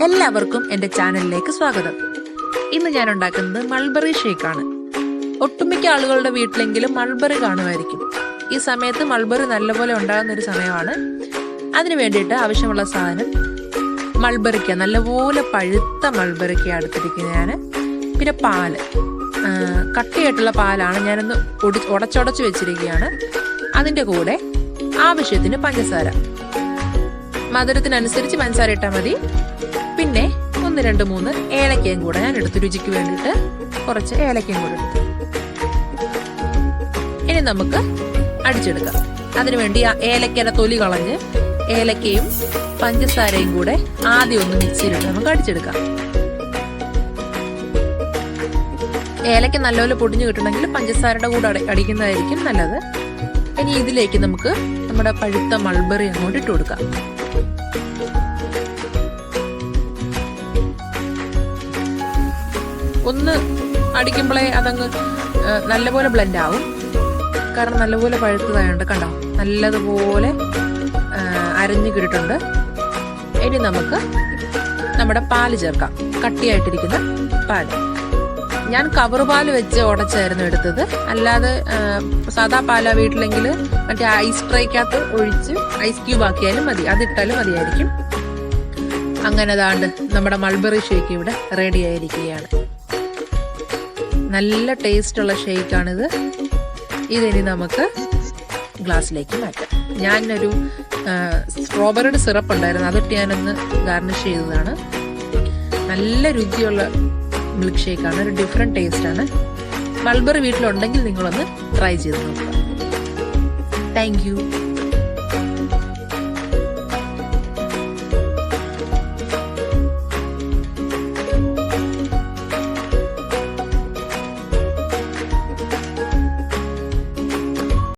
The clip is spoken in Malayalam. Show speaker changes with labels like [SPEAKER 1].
[SPEAKER 1] എല്ലാവർക്കും എൻ്റെ ചാനലിലേക്ക് സ്വാഗതം. ഇന്ന് ഞാൻ ഉണ്ടാക്കുന്നത് മൾബറി ഷേക്കാണ്. ഒട്ടുമിക്ക ആളുകളുടെ വീട്ടിലെങ്കിലും മൾബറി കാണുമായിരിക്കും. ഈ സമയത്ത് മൾബറി നല്ലപോലെ ഉണ്ടാകുന്ന ഒരു സമയമാണ്. അതിന് വേണ്ടിയിട്ട് ആവശ്യമുള്ള സാധനം മൾബറിക്ക, നല്ലപോലെ പഴുത്ത മൾബറിക്ക എടുത്തിരിക്കുന്നത് ഞാൻ. പിന്നെ പാല്, കട്ടിയായിട്ടുള്ള പാലാണ് ഞാനൊന്ന് ഉടച്ചുടച്ച് വെച്ചിരിക്കുകയാണ്. അതിൻ്റെ കൂടെ ആവശ്യത്തിന് പഞ്ചസാര, മധുരത്തിനനുസരിച്ച് പഞ്ചസാര ഇട്ടാൽ മതി. പിന്നെ 1, 2, 3 ഏലക്കയും കൂടെ ഞാൻ എടുത്തു, രുചിക്ക് വേണ്ടിയിട്ട് കുറച്ച് ഏലക്കയും കൂടെ എടുത്തു. ഇനി നമുക്ക് അടിച്ചെടുക്കാം. അതിനുവേണ്ടി ആ ഏലക്കയുടെ തൊലി കളഞ്ഞ് ഏലക്കയും പഞ്ചസാരയും കൂടെ ആദ്യം ഒന്ന് മിക്സിയിലിട്ട് നമുക്ക് അടിച്ചെടുക്കാം. ഏലക്ക നല്ലപോലെ പൊടിഞ്ഞു കിട്ടണമെങ്കിൽ പഞ്ചസാരയുടെ കൂടെ അടിക്കുന്നതായിരിക്കും നല്ലത്. ഇനി ഇതിലേക്ക് നമുക്ക് നമ്മുടെ പഴുത്ത മൾബറി അങ്ങോട്ട് ഇട്ട് കൊടുക്കാം. ഒന്ന് അടിക്കുമ്പോഴേ അതങ്ങ് നല്ലപോലെ ബ്ലെൻഡ് ആവും. കാരണം നല്ലപോലെ പഴുത്തതായുണ്ട്. കണ്ടോ, നല്ലതുപോലെ അരഞ്ഞു കിട്ടിയിട്ടുണ്ട്. ഇനി നമുക്ക് നമ്മുടെ പാല് ചേർക്കാം, കട്ടിയായിട്ടിരിക്കുന്ന പാല്. ഞാൻ കവർ പാല് വെച്ച് ഉടച്ചായിരുന്നു എടുത്തത്. അല്ലാതെ സാധാ പാല വീട്ടിലെങ്കിൽ മറ്റേ ഐസ് ട്രേക്കകത്ത് ഒഴിച്ച് ഐസ് ക്യൂബ് ആക്കിയാലും മതി, അതിട്ടാലും മതിയായിരിക്കും. അങ്ങനെ അതാണ്ട് നമ്മുടെ മൾബറി ഷേക്ക് ഇവിടെ റെഡി ആയിരിക്കുകയാണ്. നല്ല ടേസ്റ്റുള്ള ഷേക്കാണിത്. ഇതിനി നമുക്ക് ഗ്ലാസ്സിലേക്ക് മാറ്റാം. ഞാനൊരു സ്ട്രോബെറിയുടെ സിറപ്പ് ഉണ്ടായിരുന്നു, അതിട്ട് ഞാനൊന്ന് ഗാർണിഷ് ചെയ്തതാണ്. നല്ല രുചിയുള്ള മിൽക്ക് ഷേക്കാണ്, ഒരു ഡിഫറെൻറ്റ് ടേസ്റ്റാണ്. മൾബറി വീട്ടിലുണ്ടെങ്കിൽ നിങ്ങളൊന്ന് ട്രൈ ചെയ്ത് നോക്കുക. Thank you.